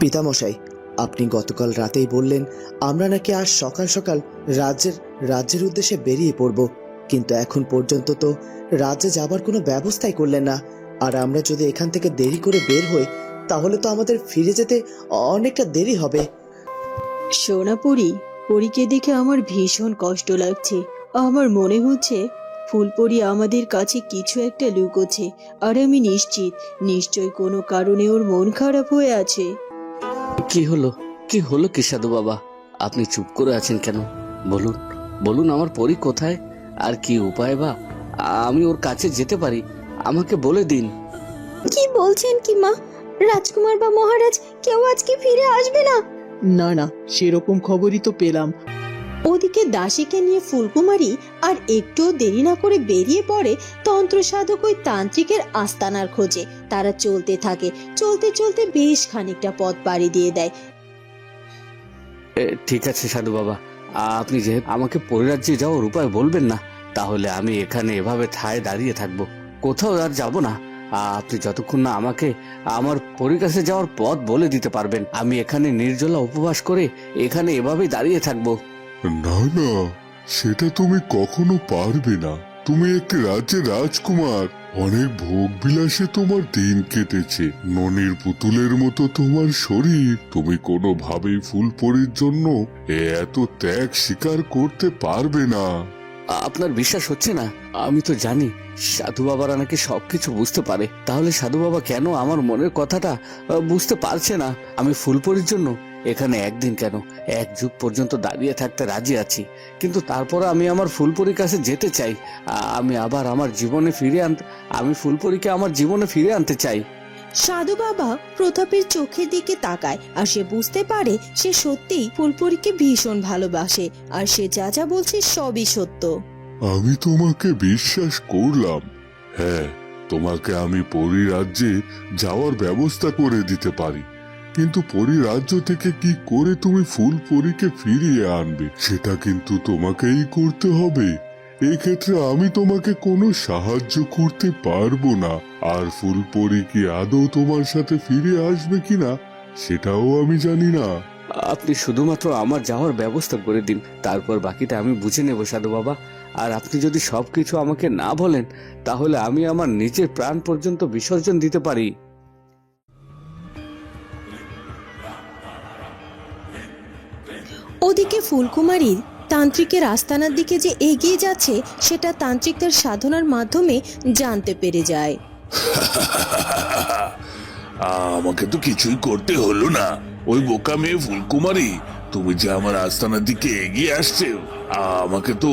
পিতামশাই, আপনি গতকাল রাতেই বললেন আমরা নাকি আজ সকাল সকাল রাজ্যের উদ্দেশ্যে বেরিয়ে পড়ব, কিন্তু এখন পর্যন্ত তো রাজ্যে যাবার কোনো ব্যবস্থাই করলেন না। আর আমরা যদি এখান থেকে দেরি করে বের হই তাহলে তো আমাদের ফিরে যেতে অনেকটা দেরি হবে। সোনাপুরি, পরীকে দেখে আমার ভীষণ কষ্ট লাগছে। আমার মনে হচ্ছে ফুলপরি আমাদের কাছে কিছু একটা লুকোচ্ছে, আর আমি নিশ্চয় কোনো কারণে ওর মন খারাপ হয়ে আছে। কি হলো কি সাধু বাবা, আপনি চুপ করে আছেন কেন? বলুন বলুন, আমার পরী কোথায়, আর কি উপায় বা আমি ওর কাছে যেতে পারি, আমাকে বলে দিন। কি বলছেন কি মা? রাজকুমার বা মহারাজ কেউ আজকে ফিরে আসবে না? না না, সেরকম খবরই তো পেলাম। ওদিকে দাসীকে নিয়ে ফুলকুমারী আর একটু দেরি না করে বেরিয়ে পড়ে তন্ত্র সাধক ওই তান্ত্রিকের আস্তানার খোঁজে। তারা চলতে থাকে, চলতে চলতে বেশ খানিকটা পথ পাড়ি দিয়ে দেয়। ঠিক আছে সাধু বাবা, আপনি যেহেতু আমাকে পরিরাজ্যে যাওয়ার উপায় বলবেন না, তাহলে আমি এখানে এভাবে ঠায় দাঁড়িয়ে থাকবো, কোথাও আর যাব না। আপনি যতক্ষণ না আমাকে আমার পরীর কাছে যাওয়ার পথ বলে দিতে পারবেন, আমি এখানে নির্জলা উপবাস করে এখানে এভাবেই দাঁড়িয়ে থাকবো। না না, সেটা তুমি কখনো পারবে না। তুমি একটি রাজ্যের রাজকুমার, অনেক ভোগ বিলাসে তোমার দিন কেটেছে, ননির পুতুলের মতো তোমার শরীর, তুমি কোনোভাবেই ফুলপরির জন্য এত ত্যাগ স্বীকার করতে পারবে না। আপনার বিশ্বাস হচ্ছে না? আমি তো জানি সাধু বাবারা নাকি সবকিছু বুঝতে পারে, তাহলে সাধু বাবা কেন আমার মনের কথাটা বুঝতে পারছে না? আমি ফুলপরির জন্য এখানে একদিন কেন, এক যুগ পর্যন্ত দাঁড়িয়ে থাকতে রাজি আছি, কিন্তু তারপর আমি আমার ফুলপরির কাছে যেতে চাই। আমি আবার আমার জীবনে আমি ফুলপরিকে আমার জীবনে ফিরে আনতে চাই। সাধু বাবা প্রতাপের চোখের দিকে তাকায়, আর সে বুঝতে পারে সে সত্যিই ফুলপরীকে ভীষণ ভালোবাসে, আর সে যা যা বলছে সবই সত্য। আমি তোমাকে বিশ্বাস করলাম। হ্যাঁ, তোমাকে আমি পরিরাজ্যে যাওয়ার ব্যবস্থা করে দিতে পারি, কিন্তু পরিরাজ্য থেকে কি করে তুমি ফুলপরীকে ফিরিয়ে আনবে সেটা কিন্তু তোমাকেই করতে হবে। এক্ষেত্রে আমি তোমাকে কোনো সাহায্য করতে পারবো না, আর ফুলপরী কি আদৌ তোমার সাথে ফিরে আসবে কিনা সেটাও আমি জানি না। আপনি শুধুমাত্র আমার যাওয়ার ব্যবস্থা করে দিন, তারপর বাকিটা আমি বুঝে নেব সাধু বাবা। আর আপনি যদি সবকিছু আমাকে না বলেন তাহলে আমি আমার নিজের প্রাণ পর্যন্ত বিসর্জন দিতে পারি। ওদিকে ফুলকুমারীর তান্ত্রিকের আস্তানার দিকে যে এগিয়ে যাচ্ছে সেটা তান্ত্রিক তার সাধনার মাধ্যমে জানতে পেরে যায়। আমাকে তো কিছুই করতে হলো না। ওই বোকা মেয়ে ফুলকুমারী, তুমি যে আমার আস্তানার দিকে এগিয়ে আসছে, আমাকে তো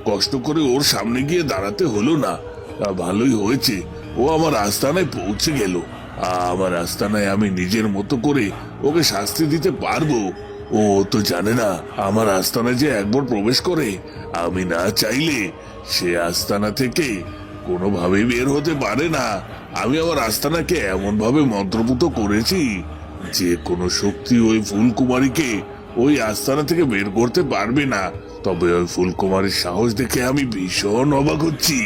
কষ্ট করে ওর সামনে গিয়ে দাঁড়াতে হলো না। ভালোই হয়েছে, ও আমার আস্তানায় পৌঁছে গেল। আমার আস্তানায় আমি নিজের মতো করে ওকে শাস্তি দিতে পারবো। ও তো জানে না আমার আস্তানায় যে একবার প্রবেশ করে, আমি না চাইলে সে আস্তানা থেকে কোনোভাবেই বের হতে পারে না। আমি আমার আস্তানাকে এমন ভাবে মন্ত্রপুত করেছি যে কোনো শক্তি ওই ফুলকুমারীকে ওই আস্তানা থেকে বের করতে পারবে না। তবে ওই ফুলকুমারীর সাহস দেখে আমি ভীষণ অবাক হচ্ছি।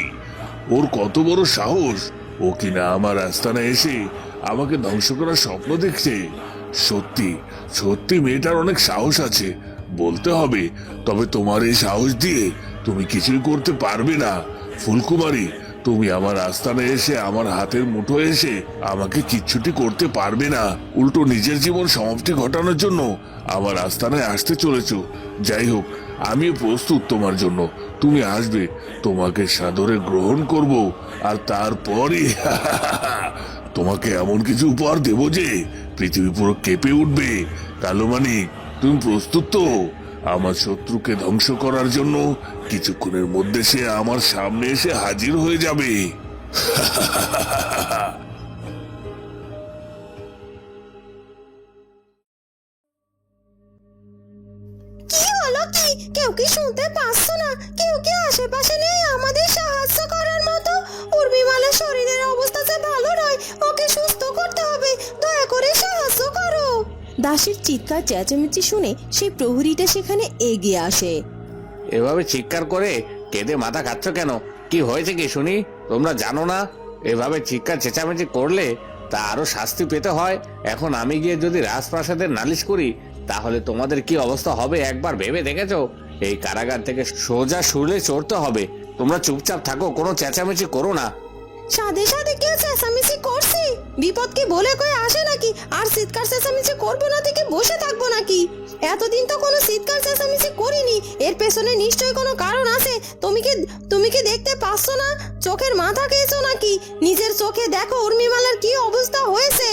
ওর কত বড় সাহস, ও কিনা আমার আস্তানায় এসে আমাকে ধ্বংস করার স্বপ্ন দেখছে। সত্যি সত্যি মেয়েটার অনেক সাহস আছে বলতে হবে। তবে তোমার এই সাহস দিয়ে তুমি কিছুই করতে পারবে না ফুলকুমারী। তুমি আমার আস্তানায় এসে আমার হাতের মুঠো এসে আমাকে কিচ্ছুটি করতে পারবে না, উল্টো নিজের জীবন সমাপ্তি ঘটানোর জন্য আমার আস্তানায় আসতে চলেছো। যাই হোক, আমি প্রস্তুত তোমার জন্য, তুমি আসবে, তোমাকে সাদরে গ্রহণ করব, আর তারপরে তোমাকে এমন কিছু উপহার দেব যে পৃথিবী পুরো কেঁপে উঠবে। কালো মানিক, তুমি প্রস্তুত তো আমার শত্রুকে ধ্বংস করার জন্য? কিছুক্ষণের মধ্যে সে আমার সামনে এসে হাজির হয়ে যাবে। কি হলো? কেউ কি শুনতে পাচ্ছ না? কেউ কি আশেপাশে নেই আমাদের সাহায্য করার মতো? উর্মিমালার শরীরের অবস্থা যে ভালো নয়, ওকে সুস্থ করতে হবে, দয়া করে সাহায্য করো। দাসের চিৎকার চেঁচামেচি শুনে সেই প্রহরীটা সেখানে এগিয়ে আসে। এভাবে চিৎকার করে কেঁদে মাথা খাচ্ছ কেন? কি হয়েছে কি শুনি? তোমরা জানো না এভাবে চিৎকার চেঁচামেচি করলে তা আরো শাস্তি পেতে হয়। এখন আমি গিয়ে যদি রাজপ্রাসাদের নালিশ করি তাহলে তোমাদের কি অবস্থা হবে একবার ভেবে দেখেছো? এই কারাগার থেকে সোজা শুলে চড়তে হবে। তোমরা চুপচাপ থাকো, কোনো চেঁচামেচি করো না। সাধে সাধে কেউ চেঁচামেচি করছি? বিপদ কি বলে কয়ে আসে নাকি? আর চিৎকার চেঁচামেচি করবো না থেকে বসে থাকবো নাকি? এতদিন তো কোনো চিৎকার চেঁচামেচি করিনি, এর পেছনে নিশ্চয়ই কোনো কারণ আছে। তুমি কি দেখতে পাচ্ছ না? চোখের মাথা খেয়েছো নাকি? নিজের চোখে দেখো উর্মিমালার কি অবস্থা হয়েছে।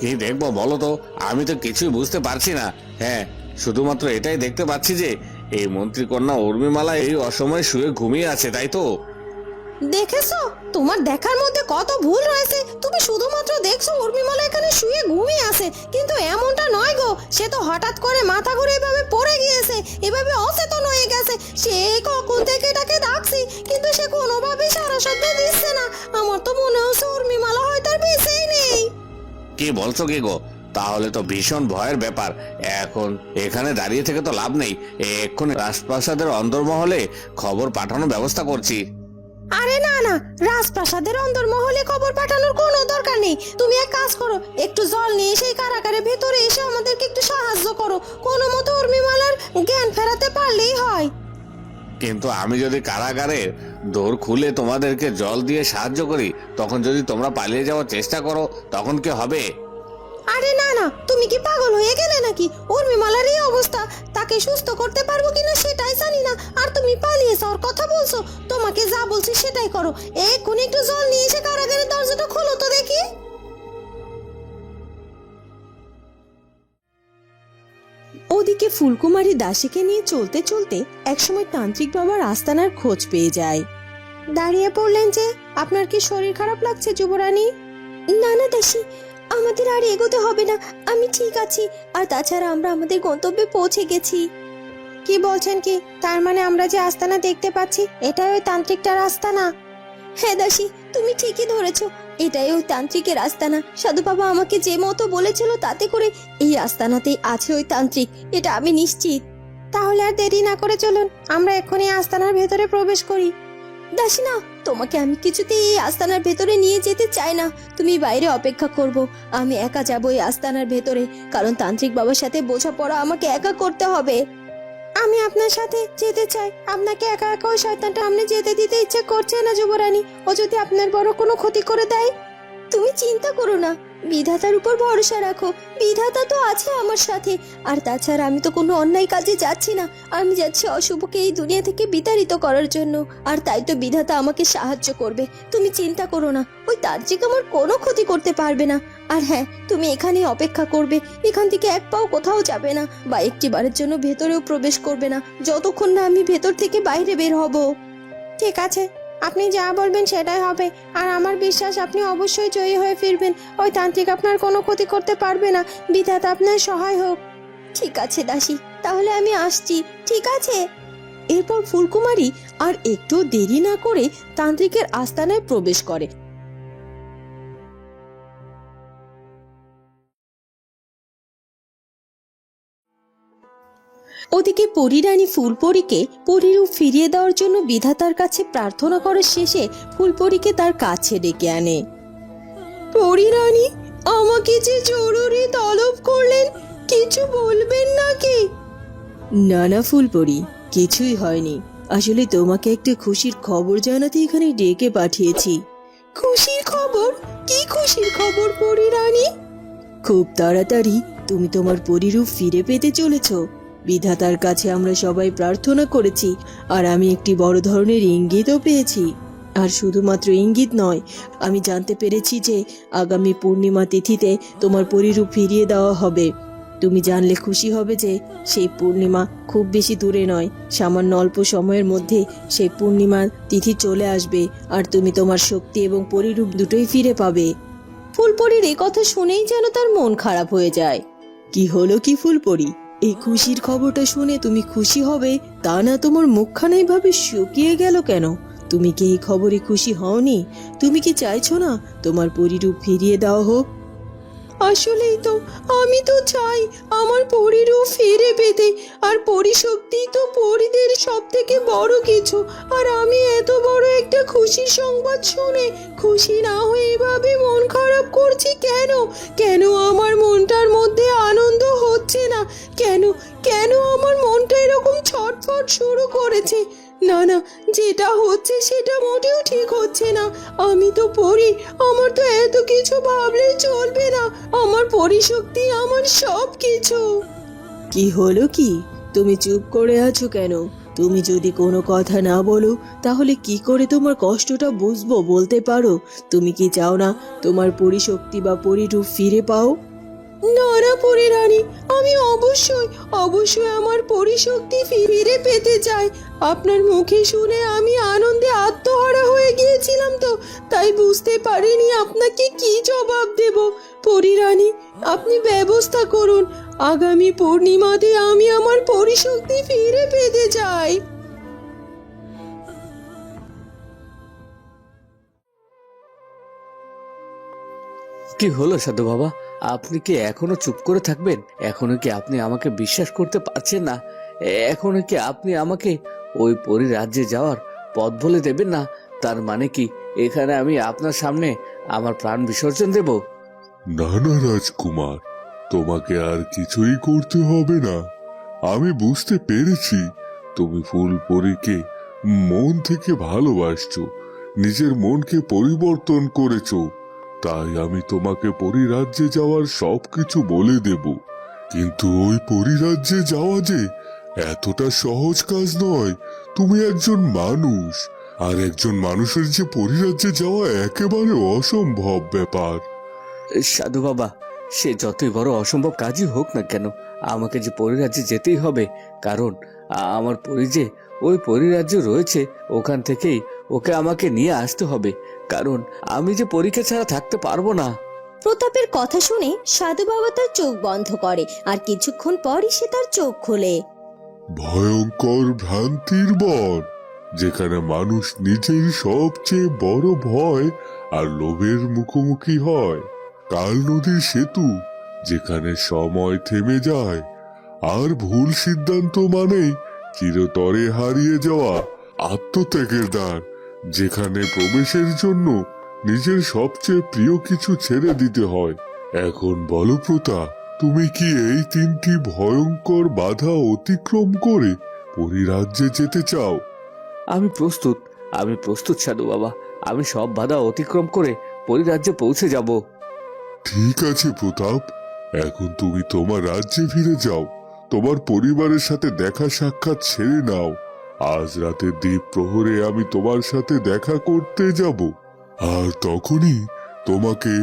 কি দেখবো বলো তো? আমি তো কিছুই বুঝতে পারছি না। হ্যাঁ, শুধুমাত্র এটাই দেখতে পাচ্ছি যে এই মন্ত্রী কন্যা উর্মিমালা এই অসময়ে শুয়ে ঘুমিয়ে আছে, তাই তো? দেখেছো, তোমার দেখার মধ্যে কত ভুল রয়েছে। তুমি শুধুমাত্র দেখছো উর্মিমালা এখানে শুয়ে ঘুমিয়ে আছে, কিন্তু এমনটা নয় গো। সে তো হঠাৎ করে মাথা ঘুরে এভাবে পড়ে গিয়েছে, এভাবে অচেতন হয়ে গেছে। সে কখন থেকে এটাকে ডাকছি, কিন্তু সে কোনোভাবেই সারা শব্দ দিচ্ছে না। আমার তো মনে হচ্ছে উর্মিমালা হয়তো আর বেঁচেই নেই। কি বলছো কি গো? তাহলে তো ভীষণ ভয়ের ব্যাপার। এখন এখানে দাঁড়িয়ে থেকে তো লাভ নেই, এক্ষুনি রাজপ্রাসাদের অন্দরমহলে খবর পাঠানোর ব্যবস্থা করছি। আরে না না, রাজপ্রাসাদের অন্দরমহলে খবর পাঠানোর কোনো দরকার নেই। তুমি এক কাজ করো, একটু জল নিয়ে সেই কারাগারের ভেতরে এসে আমাদেরকে একটু সাহায্য করো। কোনো মতো উর্মিমালার জ্ঞান ফেরাতে পারলেই হয়। কিন্তু আমি যদি কারাগারের দোর খুলে তোমাদেরকে জল দিয়ে সাহায্য করি, তখন যদি তোমরা পালিয়ে যাওয়ার চেষ্টা করো, তখন কি হবে? আরে না না, তুমি কি পাগল হয়ে গেলে নাকি? উর্মিমালার এই অবস্থা, তাকে সুস্থ করতে পারবো কিনা সেটাই জানি না, আর তুমি পালিয়ে যাওয়ার কথা বলছো। তোমাকে যা বলছি সেটাই করো। এক্ষুনি একটু জল নিয়ে এসে কারাগারের দরজাটা খোলো তো দেখি। ওদিকে ফুলকুমারী দাসীকে নিয়ে চলতে চলতে একসময় তান্ত্রিক বাবার আস্তানার খোঁজ পেয়ে যায়। দাঁড়িয়ে পড়লেন যে, আপনার কি শরীর খারাপ লাগছে যুবরানী? না না দাসী, আমাদের আর এগোতে হবে না, আমি ঠিক আছি। আর তাছাড়া আমরা আমাদের গন্তব্যে পৌঁছে গেছি। কি বলছেন কি? তার মানে আমরা যে আস্তানা দেখতে পাচ্ছি এটাই ওই তান্ত্রিকটার আস্তানা? হ্যাঁ দাসী, তুমি ঠিকই ধরেছো, এটাই ওই তান্ত্রিকের আস্তানা। সাধু বাবা আমাকে যে মতো বলেছিল তাতে করে এই আস্তানাতেই আছে ওই তান্ত্রিক, এটা আমি নিশ্চিত। তাহলে আর দেরি না করে চলুন, আমরা এক্ষুনি আস্তানার ভেতরে প্রবেশ করি। দাসী না, তোমাকে আমি কিছুতেই এই আস্তানার ভেতরে নিয়ে যেতে চাই না। তুমি বাইরে অপেক্ষা করব, আমি একা যাব এই আস্তানার ভেতরে, কারণ তান্ত্রিক বাবার সাথে বোঝাপড়া আমাকে একা করতে হবে। আমি আপনার সাথে যেতে চাই, আপনাকে একা একা ওই শয়তানটা সামনে যেতে দিতে ইচ্ছে করছে না যুবরানী। ও যদি আপনার বড় কোনো ক্ষতি করে দেয়। তুমি চিন্তা করো না, বিধাতার উপর ভরসা রাখো, বিধাতা তো আছে আমার সাথে। আর তাছাড়া আমি তো কোনো অন্যায় কাজে যাচ্ছি না, আমি যাচ্ছি অশুভকে এই দুনিয়া থেকে বিতাড়িত করার জন্য। আর তাই তো বিধাতা আমাকে সাহায্য করবে। তুমি চিন্তা করো না, ওই তান্ত্রিক আমার কোনো ক্ষতি করতে পারবে না। আর হ্যাঁ, তুমি এখানেই অপেক্ষা করবে, এখান থেকে এক পাও কোথাও যাবে না, বা একটি বারের জন্য ভেতরেও প্রবেশ করবে না, যতক্ষণ না আমি ভেতর থেকে বাইরে বের হব। ঠিক আছে, আপনি যা বলবেন সেটাই হবে। আর আমার বিশ্বাস আপনি অবশ্যই জয়ী হয়ে ফিরবেন। ওই তান্ত্রিক আপনার কোনো ক্ষতি করতে পারবে না, বিধাতা আপনার সহায় হোক। ঠিক আছে দাসী, তাহলে আমি আসছি। ঠিক আছে। এরপর ফুলকুমারী আর একটু দেরি না করে তান্ত্রিকের আস্তানায় প্রবেশ করে। ওদিকে পরীরানী ফুলপরীকে পরীরূপ ফিরিয়ে দেওয়ার জন্য বিধাতার কাছে প্রার্থনা করার শেষে ফুলপরীকে তার কাছে ডেকে আনে। পরীরানী, আমাকে যে জরুরি তলব করলেন, কিছু বলবেন নাকি? না না ফুলপরী, কিছুই হয়নি। আসলে তোমাকে একটা খুশির খবর জানাতে এখানে ডেকে পাঠিয়েছি। খুশির খবর? কি খুশির খবর পরীরানী? খুব তাড়াতাড়ি তুমি তোমার পরীরূপ ফিরে পেতে চলেছো। বিধাতার কাছে আমরা সবাই প্রার্থনা করেছি, আর আমি একটি বড় ধরনের ইঙ্গিতও পেয়েছি। আর শুধুমাত্র ইঙ্গিত নয়, আমি জানতে পেরেছি যে আগামী পূর্ণিমা তিথিতে তোমার পরীরূপ ফিরিয়ে দেওয়া হবে। তুমি জানলে খুশি হবে যে সেই পূর্ণিমা খুব বেশি দূরে নয়, সামান্য অল্প সময়ের মধ্যে সেই পূর্ণিমা তিথি চলে আসবে, আর তুমি তোমার শক্তি এবং পরীরূপ দুটোই ফিরে পাবে। ফুলপরীর এই কথা শুনেই যেন তার মন খারাপ হয়ে যায়। কি হলো কি ফুলপরী? এই খুশির খবরটা শুনে তুমি খুশি হবে তা না, তোমার মুখখানা এইভাবে শুকিয়ে গেল কেন? তুমি কি এই খবরে খুশি হওনি? তুমি কি চাইছো না তোমার পরীরূপ ফিরিয়ে দেওয়া হোক? আসলেই তো, আমি তো চাই আমার পরীরূপ ফিরে পেতে। আর পরিশক্তি তো পরীদের সব থেকে বড় কিছু। আর আমি এত বড় একটা খুশির সংবাদ শুনে খুশি না হয়ে এভাবে মন খারাপ করছি কেন আমার মনটার মধ্যে আনন্দ হচ্ছে না? কেন কেন আমার মনটা এরকম ছটফট শুরু করেছে? না না, যেটা হচ্ছে সেটা মোটেও ঠিক হচ্ছে না। আমি তো পড়ি, আমার তো এত কিছু ভাবলেই চলবে না। আমার পরিশক্তি আমার সব কিছু। কি হলো কি? তুমি চুপ করে আছো কেন? তুমি যদি কোনো কথা না বলো তাহলে কি করে তোমার কষ্টটা বুঝবো, বলতে পারো? তুমি কি চাও না তোমার পরিশক্তি বা পরিরূপ ফিরে পাও? না না পরিরানী, আমি অবশ্যই অবশ্যই আমার পরিশক্তি ফিরে পেতে চাই। আপনার মুখে শুনে আমি আনন্দে আত্মহারা হয়ে গিয়েছিলাম, তো তাই বুঝতে পারিনি আপনাকে কি জবাব দেব। পরিরানী, আপনি ব্যবস্থা করুন। আগামী পূর্ণিমাতে আমি আমার পরিশক্তি ফিরে পেতে চাই। কি হলো সাধু বাবা, আপনি কি এখনো চুপ করে থাকবেন? এখনো কি আপনি আমাকে বিশ্বাস করতে পারছেন না? এখনো কি আপনি আমাকে ওই পরী রাজ্যে যাওয়ার পথ বলে দেবেন না? তার মানে কি এখানে আমি আপনার সামনে আমার প্রাণ বিসর্জন দেব? না না রাজকুমার, তোমাকে আর কিছুই করতে হবে না। আমি বুঝতে পেরেছি তুমি ফুলপরীকে মন থেকে ভালোবাসছো, নিজের মনকে পরিবর্তন করেছো। তাই আমি তোমাকে পরিরাজ্যে যাওয়ার সবকিছু বলে দেব। কিন্তু ওই পরিরাজ্যে যাওয়া যে এতটা সহজ কাজ নয়। তুমি একজন মানুষ, আর একজন মানুষের যে পরিরাজ্যে যাওয়া একেবারে অসম্ভব ব্যাপার। সাধু বাবা, সে যতই বড় অসম্ভব কাজই হোক না কেন, আমাকে যে পরিরাজ্যে যেতেই হবে। কারণ আমার পরি যে ওই পরিরাজ্য রয়েছে, ওখান থেকেই ওকে আমাকে নিয়ে আসতে হবে। কারণ আমি যে পরীক্ষা ছাড়া থাকতে পারবো না। প্রতাপের কথা শুনে সাধু বাবা তার চোখ বন্ধ করে, আর কিছুক্ষণ পরই সে তার চোখ খোলে। ভয়ঙ্কর ভ্রান্তির বন, যেখানে মানুষ নিজের সবচেয়ে বড় ভয় আর লোভের মুখোমুখি হয়। কাল নদীর সেতু, যেখানে সময় থেমে যায়, আর ভুল সিদ্ধান্ত মানেই চিরতরে হারিয়ে যাওয়া। আত্মত্যাগের দ্বার, যেখানে প্রবেশের জন্য নিজের সবচেয়ে প্রিয় কিছু ছেড়ে দিতে হয়। এখন বলো প্রতাপ, তুমি কি এই তিনটি ভয়ঙ্কর বাধা অতিক্রম করে পরিরাজ্যে যেতে চাও? আমি প্রস্তুত সাধু বাবা। আমি সব বাধা অতিক্রম করে পরিরাজ্যে পৌঁছে যাব। ঠিক আছে প্রতাপ, এখন তুমি তোমার রাজ্যে ফিরে যাও। তোমার পরিবারের সাথে দেখা সাক্ষাৎ ছেড়ে নাও। আজ রাতে দ্বীপ প্রহরে আমি তোমার সাথে দেখা করতে যাব, আর তখনই তোমাকে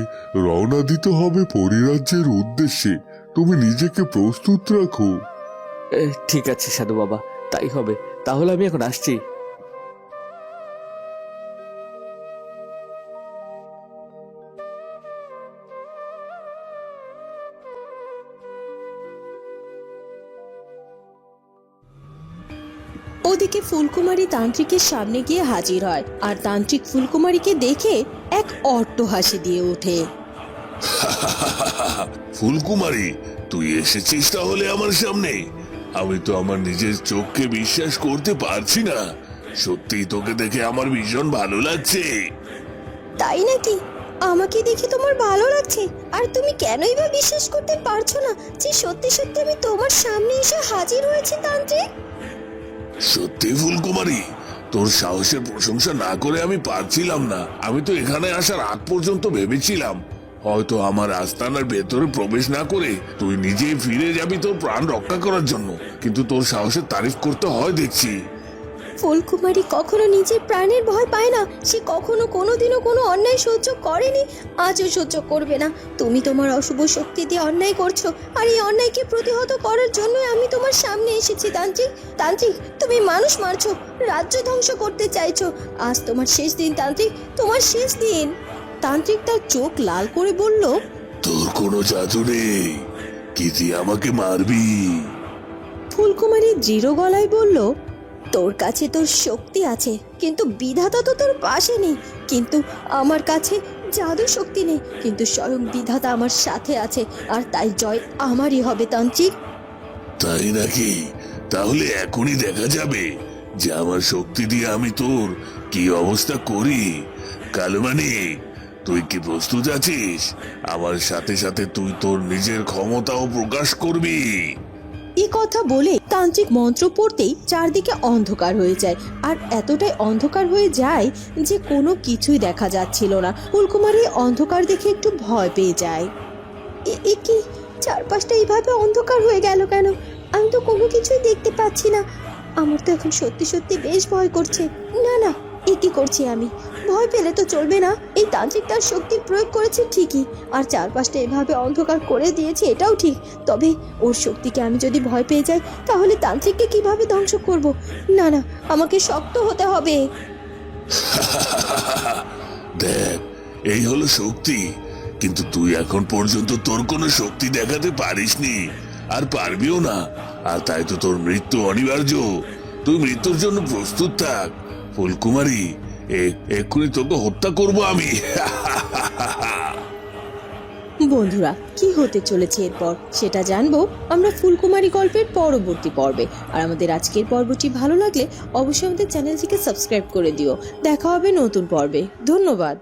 রওনা দিতে হবে পরিরাজ্যের উদ্দেশ্যে। তুমি নিজেকে প্রস্তুত রাখো। ঠিক আছে সাধু বাবা, তাই হবে। তাহলে আমি এখন আসছি। ওদিকে ফুলকুমারী তান্ত্রিকের সামনে গিয়ে হাজির হয়, আর তান্ত্রিক ফুলকুমারীকে দেখে এক অট্ট হাসি দিয়ে ওঠে। ফুলকুমারী, তুই এসেছিস তাহলে আমার সামনে? আমি তো আমার নিজের চোখকে বিশ্বাস করতে পারছি না। সত্যি তোকে দেখে আমার ভীষণ ভালো লাগছে। তাই নাকি? আমাকে দেখে তোমার ভালো লাগছে? আর তুমি কেনই বা বিশ্বাস করতে পারছো না যে সত্যি সত্যি আমি তোমার সামনে এসে হাজির হয়েছি তান্ত্রিক? সত্যি ফুলকুমারী, তোর সাহসের প্রশংসা না করে আমি পারছিলাম না। আমি তো এখানে আসার আগ পর্যন্ত ভেবেছিলাম হয়তো আমার আস্তানার ভেতরে প্রবেশ না করে তুই নিজেই ফিরে যাবি তোর প্রাণ রক্ষা করার জন্য। কিন্তু তোর সাহসের তারিফ করতে হয় দেখছি। ফুলকুমারী কখনো নিজের প্রাণের ভয় পায় না। সে কখনো কোনোদিনও কোনো অন্যায় সহ্য করেনি, আজও সহ্য করবে না। তুমি তোমার অশুভ শক্তি দিয়ে অন্যায় করছো, আর এই অন্যায়কে প্রতিহত করার জন্যই আমি তোমার সামনে এসেছি তান্ত্রিক। তান্ত্রিক, তুমি মানুষ মারছো, রাজ্য ধ্বংস করতে চাইছো। আজ তোমার শেষ দিন তান্ত্রিক, তোমার শেষ দিন। তান্ত্রিক তার চোখ লাল করে বলল, তোর কোনো জাদু নেই কি তুই আমাকে মারবি? ফুলকুমারী দৃঢ় গলায় বলল, তোর কাছে তোর শক্তি আছে, কিন্তু বিধাতা তো তোর পাশে নেই। কিন্তু আমার কাছে জাদু শক্তি নেই, কিন্তু স্বয়ং বিধাতা আমার সাথে আছে, আর তাই জয় আমারই হবে তান্ত্রিক। তাই নাকি? তাহলে এখনই দেখা যাবে যে আমার শক্তি দিয়ে আমি তোর কি অবস্থা করি। কালমানি, তুই কি প্রস্তুত আছিস? আমার সাথে সাথে তুই তোর নিজের ক্ষমতাও প্রকাশ করবি। এই কথা বলে তান্ত্রিক মন্ত্র পড়তেই চারদিকে অন্ধকার হয়ে যায়, আর এতটাই অন্ধকার হয়ে যায় যে কোনো কিছুই দেখা যাচ্ছিল না। ফুলকুমারী অন্ধকার দেখে একটু ভয় পেয়ে যায়। এ কি, চারপাশটা এইভাবে অন্ধকার হয়ে গেল কেন? আমি তো কোনো কিছুই দেখতে পাচ্ছি না। আমার তো এখন সত্যি সত্যি বেশ ভয় করছে। না না, এ কি করছি আমি? ভয় পেলে তো চলবে না। এই তান্ত্রিক তার শক্তি প্রয়োগ করেছে ঠিকই, আর চারপাশটা এভাবে অন্ধকার করে দিয়েছে, এটাও ঠিক। তবে ওর শক্তিকে আমি যদি ভয় পেয়ে যাই, তাহলে তান্ত্রিককে কিভাবে ধ্বংস করব? না না, আমাকে শক্ত হতে হবে। দেখ, এই হলো শক্তি, কিন্তু তুই এখন পর্যন্ত তোর কোনো শক্তি দেখাতে পারিসনি, আর পারবিও না। আর তাই তো তোর মৃত্যু অনিবার্য। তুই মৃত্যুর জন্য প্রস্তুত থাক। ফুলকুমারী, এক্ষুনি তোকে হত্যা করব আমি। বন্ধুরা, কি হতে চলেছে এরপর সেটা জানবো আমরা ফুলকুমারী গল্পের পরবর্তী পর্বে। আর আমাদের আজকের পর্বটি ভালো লাগলে অবশ্যই আমাদের চ্যানেলটিকে সাবস্ক্রাইব করে দিও। দেখা হবে নতুন পর্বে। ধন্যবাদ।